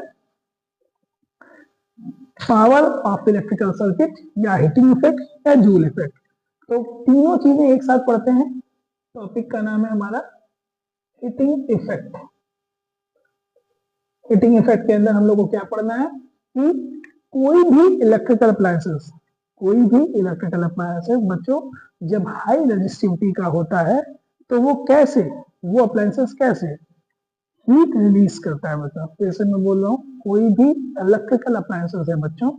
पावर ऑफ इलेक्ट्रिकल सर्किट या हीटिंग इफेक्ट या जूल इफेक्ट। तो तीनों चीजें एक साथ पढ़ते हैं। टॉपिक का नाम है हमारा हीटिंग इफेक्ट। हीटिंग इफेक्ट के अंदर हम लोग को क्या पढ़ना है कि कोई भी इलेक्ट्रिकल अप्लायंसेस, कोई भी इलेक्ट्रिकल अप्लायंसेस बच्चों जब हाई रेजिस्टिविटी का होता है तो वो कैसे, वो अप्लायंसेस कैसे हीट रिलीज करता है बच्चों। जैसे मैं बोल रहा हूँ कोई भी इलेक्ट्रिकल अप्लायंसेस है बच्चों,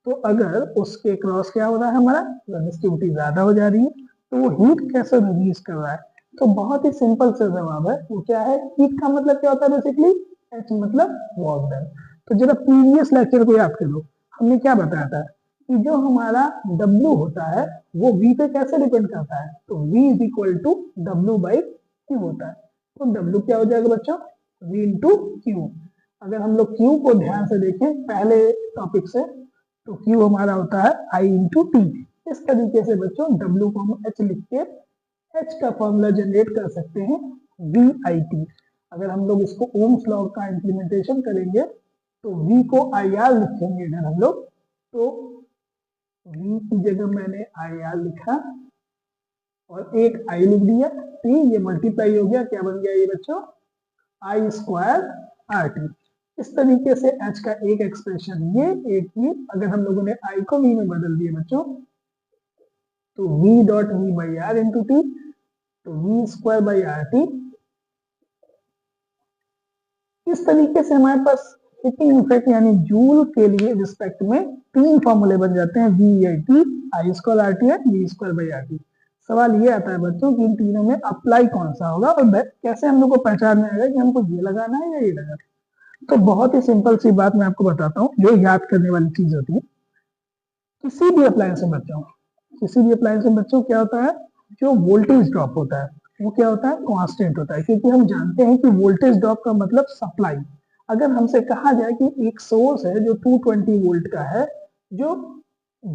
तो अगर उसके क्रॉस क्या हो रहा है हमारा? रेजिस्टिविटी ज्यादा हो जा रही है, तो वो हीट कैसे रिलीज कर रहा है? तो बहुत ही सिंपल सा जवाब है, वो क्या है? हीट का मतलब क्या होता है बेसिकली? एच मतलब वर्क डन। तो जरा प्रीवियस लेक्चर को याद करो, हमने क्या बताया था कि जो हमारा W होता है वो V पे कैसे डिपेंड करता है, तो V is equal to W by Q होता है। तो W क्या हो जाएगा बच्चों, V इंटू क्यू। अगर हम लोग Q को ध्यान से देखें पहले टॉपिक से, तो Q हमारा होता है I इंटू टी। इस तरीके से बच्चों W को हम H लिख के H का फॉर्मूला जनरेट कर सकते हैं वी आई टी। अगर हम लोग इसको ओम्स लॉ का इंप्लीमेंटेशन करेंगे तो V को आई आर लिखेंगे अगर हम लोग, तो V की जगह मैंने आई आर लिखा और एक I लिख दिया, T ये मल्टीप्लाई हो गया, क्या बन गया ये बच्चों, आई स्क्वायर आर टी। इस तरीके से H का एक एक्सप्रेशन ये, एक ही अगर हम लोगों ने I को V में बदल दिया बच्चों, तो V dot V by R into T, तो V square by R T. इस तरीके से हमारे पास हीटिंग इफेक्ट यानी जूल के लिए रिस्पेक्ट में तीन फॉर्मूले बन जाते हैं, V I T, I square R T है, V square by R T. सवाल ये आता है बच्चों कि इन तीनों में अप्लाई कौन सा होगा और कैसे हम लोग को पहचान में आएगा कि हमको ये लगाना है या ये लगाना है। तो बहुत ही सिंपल सी बात मैं आपको बताता हूँ जो याद करने वाली चीज होती है। किसी भी अप्लायंस में बच्चों, किसी भी अप्लायंस में बच्चों क्या होता है, जो वोल्टेज ड्रॉप होता है वो क्या होता है, कांस्टेंट होता है, क्योंकि हम जानते हैं कि वोल्टेज ड्रॉप का मतलब सप्लाई। अगर हमसे कहा जाए कि एक सोर्स है जो 220 वोल्ट का है, जो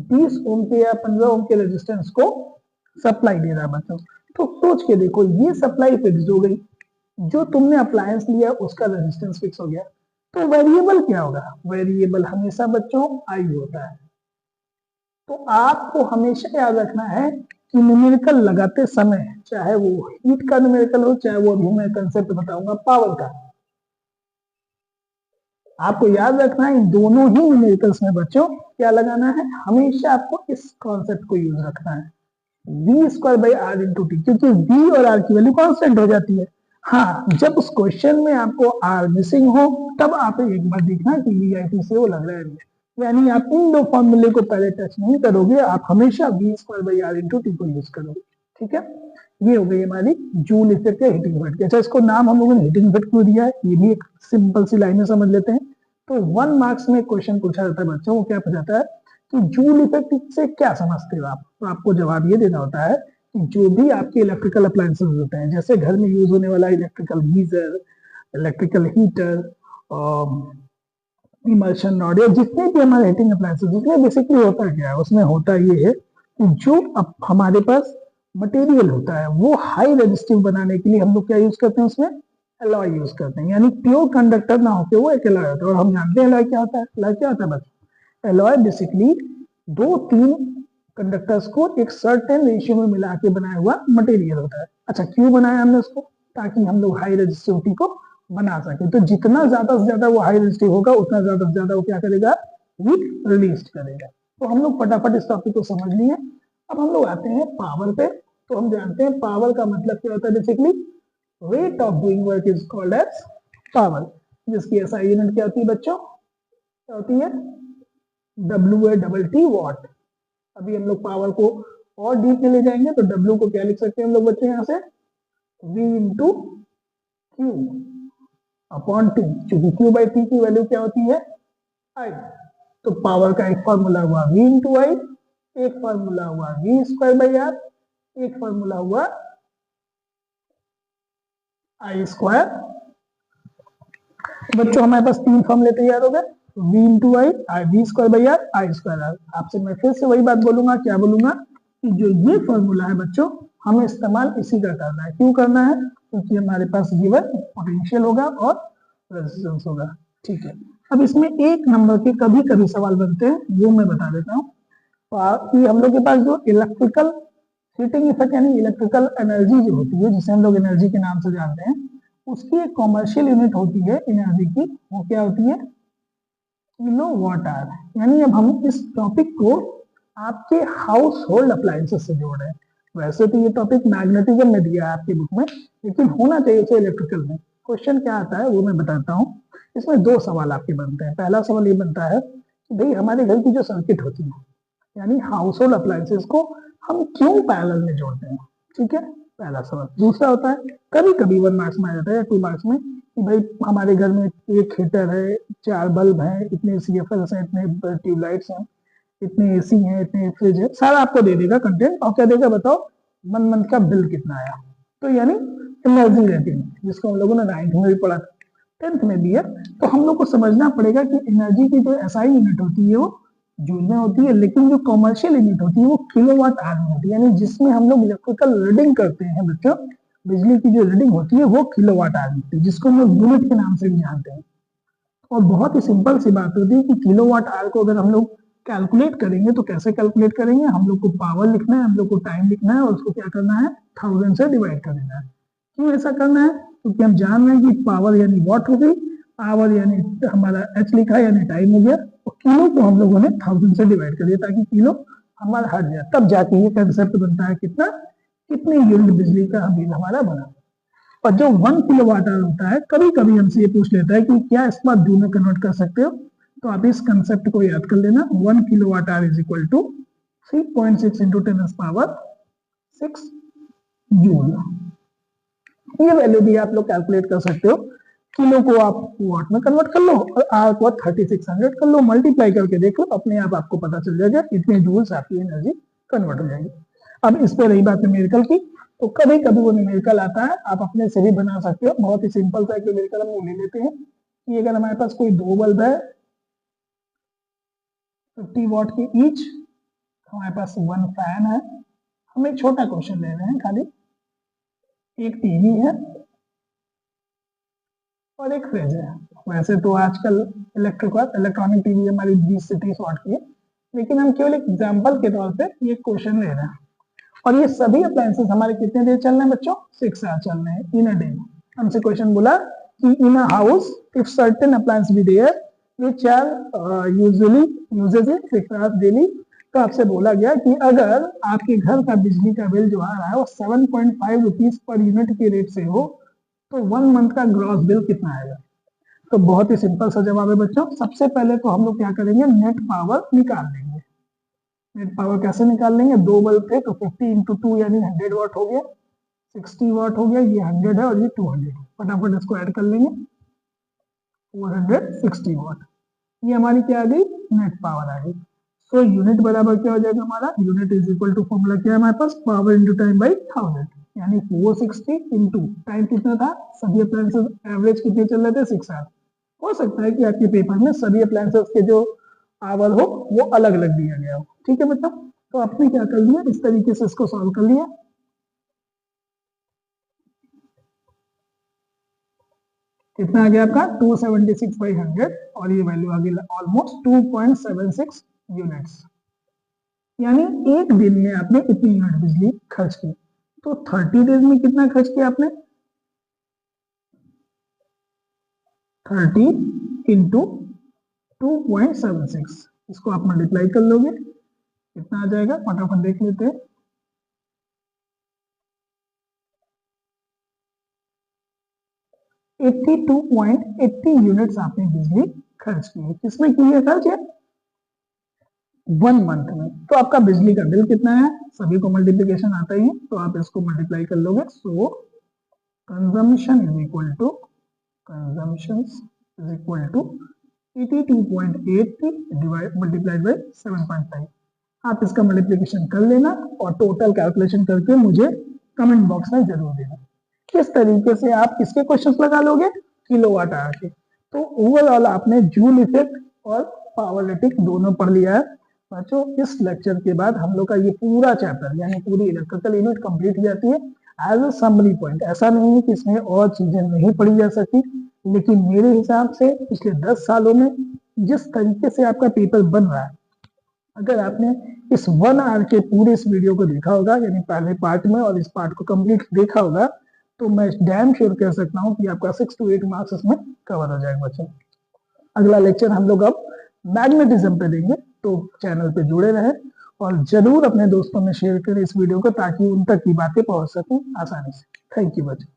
20 ओम के या 15 ओम के रेजिस्टेंस को सप्लाई दे रहा है बच्चों, तो सोच के देखो ये सप्लाई फिक्स हो गई, जो तुमने अप्लायंस लिया उसका रेजिस्टेंस फिक्स हो गया, तो वेरिएबल क्या होगा, वेरिएबल हमेशा बच्चों आई होता है। तो आपको हमेशा याद रखना है कि न्यूमेरिकल लगाते समय, चाहे वो हीट का न्यूमेरिकल हो, चाहे वो अभी मैं कंसेप्ट बताऊंगा पावर का, आपको याद रखना है इन दोनों ही न्यूमेरिकल्स में बच्चों क्या लगाना है, हमेशा आपको इस कॉन्सेप्ट को यूज रखना है, V square by R into T, क्योंकि वी और आर की वैल्यू कॉन्स्टेंट हो जाती है। हाँ, जब उस क्वेश्चन में आपको आर मिसिंग हो तब आप एक बार देखना कि वी आई टी से वो लग रहा है, यानी आप इन दो फॉर्मूले को पहले टच नहीं करोगे, आप हमेशा V square by R into T को यूज करोगे। ठीक है, ये हो गई हमारी जूल इफेक्ट या हीटिंग इफेक्ट। अच्छा, इसको नाम हम लोगों ने हीटिंग इफेक्ट क्यों दिया है, ये भी एक सिंपल सी लाइन में समझ लेते हैं। तो 1 मार्क्स में क्वेश्चन पूछा जाता है बच्चों, वो क्या पूछाता है कि जूल इफेक्ट से क्या समझते हो आप, तो आपको जवाब ये देना होता है कि जो भी आपके इलेक्ट्रिकल अप्लायंसेस होते हैं, जैसे घर में यूज होने वाला electrical geyser, electrical heater, emulsion rod, या जितने भी हमारे हीटिंग अप्लायंसेस, जिसमें बेसिकली होता क्या है, उसमें होता ये है कि जो अब हमारे पास मटेरियल होता है वो हाई रेजिस्टिव बनाने के लिए हम लोग क्या यूज करते हैं, उसमें एलॉय यूज करते हैं, यानी प्योर कंडक्टर ना होकर वो एक एलॉय होता है। और हम जानते हैं एलॉय क्या होता है, एलॉय क्या होता है बस, एलॉय बेसिकली 2-3 कंडक्टर्स को एक सर्टेन रेशियो में मिला के बनाया हुआ मटेरियल होता है। अच्छा, क्यों बनाया हमने उसको, ताकि हम लोग हाई रेजिस्टिविटी को बना सके, तो जितना ज्यादा से ज्यादा वो हाई रेजिस्टिव होगा उतना ज्यादा से ज्यादा वो क्या करेगा, हीट रिलीज करेगा। तो हम लोग फटाफट इस टॉपिक को समझ लिए। अब हम लोग आते हैं पावर पे। तो हम जानते हैं पावर का मतलब क्या होता है, basically rate of doing work is called as power, जिसकी एसआई यूनिट क्या होती है बच्चों, क्या होती है, W A double T watt. अभी हम लोग पावर को और डीप में ले जाएंगे, तो डब्ल्यू को क्या लिख सकते हैं हम लोग बच्चों, यहाँ से V into Q upon T, क्योंकि क्यू बाई टी की वैल्यू क्या होती है, आई। तो पावर का एक फॉर्मूला हुआ वी इंटू आई, एक फॉर्मूला हुआ वी स्क्वायर बाई आर, एक फॉर्मूला हुआ आई स्क्वायर। बच्चों हमारे पास तीन फॉर्मूले तैयार हो गए, V into I V square by R, I square R. आपसे मैं फिर से वही बात बोलूंगा, क्या बोलूंगा कि जो ये फॉर्मूला है बच्चों, हमें इस्तेमाल इसी का करना है। क्यों करना है, क्योंकि हमारे पास गिवन पोटेंशियल होगा और रेजिस्टेंस होगा। ठीक है, अब इसमें एक नंबर के कभी कभी सवाल बनते हैं, वो मैं बता देता हूँ कि हम लोग के पास जो इलेक्ट्रिकल हीटिंग इफेक्ट यानी इलेक्ट्रिकल एनर्जी जो होती है, जिसे हम लोग एनर्जी के नाम से जानते हैं, उसकी एक कॉमर्शियल यूनिट होती है एनर्जी की, वो क्या होती है, किलो वाट आवर। यानी अब हम इस टॉपिक को आपके हाउस होल्ड अप्लायंसेस से जोड़ रहे हैं। वैसे तो ये टॉपिक मैग्नेटिज्म में दिया है आपकी बुक में, लेकिन होना चाहिए उसे इलेक्ट्रिकल में। क्वेश्चन क्या आता है वो मैं बताता हूँ। इसमें दो सवाल आपके बनते हैं। पहला सवाल ये बनता है कि भाई हमारे घर की जो सर्किट होती है, यानी हाउस होल्ड अप्लायंसेस को हम क्यों पैरेलल में जोड़ते हैं। ठीक है, पहला सवाल। दूसरा होता है कभी कभी 1 मार्क्स में आ जाता है या 2 मार्क्स में कि भाई हमारे घर में एक हीटर है, 4 बल्ब है, इतने CFLs हैं, इतने ट्यूबलाइट्स हैं, इतने AC हैं, इतने फ्रिज है, सारा आपको दे देगा कंटेंट और क्या देगा बताओ 1 मंथ का बिल कितना आया। तो यानी एनर्जी रेटिंग जिसको हम लोगों ने 9th में भी पढ़ा था, 10th में भी है। तो हम लोग को समझना पड़ेगा कि एनर्जी की जो SI यूनिट होती है वो जूल में होती है, लेकिन जो कमर्शियल यूनिट होती है वो किलोवाट आवर में होती है, यानी जिसमें हम लोग इलेक्ट्रिकल रीडिंग करते हैं बच्चों, बिजली की जो रीडिंग होती है वो किलोवाट आवर में होती है, जिसको हम लोग यूनिट के नाम से भी जानते हैं। और बहुत ही सिंपल सी बात होती है कि किलोवाट आवर को अगर हम लोग कैलकुलेट करेंगे तो कैसे कैलकुलेट करेंगे, हम लोग को पावर लिखना है, हम लोग को टाइम लिखना है और उसको क्या करना है 1000 से डिवाइड कर देना है। क्यों ऐसा करना है? क्योंकि हम जान रहे हैं कि पावर यानी वॉट हो गई, आवर यानी हमारा एच लिखा है यानी टाइम हो गया, और किलो को हम लोगों ने 1000 से डिवाइड कर दिया ताकि किलो हमारा हट जाए, तब जाके ये कंसेप्ट बनता है कितना, कितनी यूनिट बिजली का बिल हमारा बना। और जो 1 किलोवाट आवर होता है, कभी कभी हमसे ये पूछ लेता है कि क्या इसको आप जूल में कन्वर्ट कर सकते हो, तो आप इस कंसेप्ट को याद कर लेना। 1 kilowatt hour is equal to 3.6 into 10⁻6 joule. ये वैल्यू भी आप लोग कैलकुलेट कर सकते हो। किलो को आप वॉट में कन्वर्ट कर लो और आवर को 3600 कर लो, मल्टीप्लाई करके देख लो, अपने आप आपको पता चल जाएगा इतने जूल्स आपकी एनर्जी कन्वर्ट हो जाएगी। अब इस पर रही बात है न्यूमेरिकल की, तो कभी कभी वो न्यूमेरिकल आता है, आप अपने से भी बना सकते हो। बहुत ही सिंपल सा न्यूमेरिकल हम ले लेते हैं कि अगर हमारे पास कोई 2 बल्ब है 50 वॉट के ईच, हमारे पास 1 फैन है, हम एक छोटा क्वेश्चन ले रहे हैं खाली, एक टीवी है और एक फ्रिज है। वैसे तो आजकल इलेक्ट्रॉनिक टीवी हमारी 20 से 30 वॉट की है, लेकिन हम केवल एक एग्जांपल के तौर पे ये क्वेश्चन ले रहे हैं। और ये सभी अप्लायंसेस हमारे कितने देर चल रहे हैं बच्चों? 6 आवर चल रहे हैं इन अ डे। हमसे क्वेश्चन बोला कि in a house if certain appliance be there which are usually uses it 6 hours daily. तो आपसे बोला गया कि अगर आपके घर का बिजली का बिल जो आ रहा है वो 7.5 रुपीज पर यूनिट के रेट से हो तो 1 मंथ का ग्रॉस बिल कितना आएगा? तो बहुत ही सिंपल सा जवाब है बच्चों। सबसे पहले तो हम लोग क्या करेंगे, नेट पावर निकाल लेंगे। नेट पावर कैसे निकाल लेंगे? 2 बल्ब थे तो 50 इंटू 2 यानी 100 वॉट हो गया, 60 वॉट हो गया, ये 100 है और ये 200। फटाफट इसको ऐड कर लेंगे, 460 वॉट। ये हमारी क्या आ गई? नेट पावर आ गई। सो यूनिट बराबर क्या हो जाएगा हमारा? Unit is equal to formula क्या है हमारे पास? पावर इंटू टाइम बाई 1000, यानी 460 इंटू टाइम कितना था? सभी अप्लायंसेस एवरेज कितने चल रहे थे? 6 आवर। हो सकता है कि आपके पेपर में सभी अप्लायंसेस के जो आवर हो वो अलग अलग दिया गया हो। ठीक है बच्चों, तो आपने क्या कर लिया, इस तरीके से इसको सॉल्व कर लिया। कितना आ गया आपका? 276/100 और ये वैल्यू आ गई ऑलमोस्ट 2.76 यूनिट्स, यानी एक दिन में आपने इतनी यूनिट बिजली खर्च की। तो 30 डेज में कितना खर्च किया आपने? 30 इंटू 2.76, इसको आप मल्टीप्लाई कर लोगे, कितना आ जाएगा फटाफट देख लेते हैं। 82.80 यूनिट्स आपने बिजली खर्च की है। किसमें की है खर्च है? 1 मंथ में। तो आपका बिजली का बिल कितना है? सभी को मल्टीप्लिकेशन आता ही है, तो आप इसको मल्टीप्लाई कर लोगे। So consumption is equal to consumption is equal to 82.80 divide multiplied by 7.5। आप इसका मल्टीप्लिकेशन कर लेना और टोटल कैलकुलेशन करके मुझे कमेंट बॉक्स में जरूर देना। किस तरीके से आप किसके क्वेश्चंस लगा लोगे? किलोवाट आवर के। तो ओवरऑल आपने जूल इफेक्ट और पावर रेटिंग दोनों पढ़ लिया है बच्चों। इस लेक्चर के बाद हम लोग का ये पूरा चैप्टर यानी पूरी इलेक्ट्रिकल यूनिट कंप्लीट हो जाती है। एज अ समरी पॉइंट, ऐसा नहीं है कि इसमें और चीजें नहीं पढ़ी जा सकती, लेकिन मेरे हिसाब से पिछले 10 सालों में जिस तरीके से आपका पेपर बन रहा है, अगर आपने इस 1 आवर के पूरे इस वीडियो को देखा होगा यानी पहले पार्ट में और इस पार्ट को कंप्लीट देखा होगा, तो मैं डैम श्योर कह सकता हूँ कि आपका 6 to 8 मार्क्स इसमें कवर हो जाएगा बच्चों। अगला लेक्चर हम लोग अब मैग्नेटिज्म पे देंगे, तो चैनल पे जुड़े रहें और जरूर अपने दोस्तों में शेयर करें इस वीडियो को ताकि उन तक की बातें पहुंच सकें आसानी से। थैंक यू बच्चों।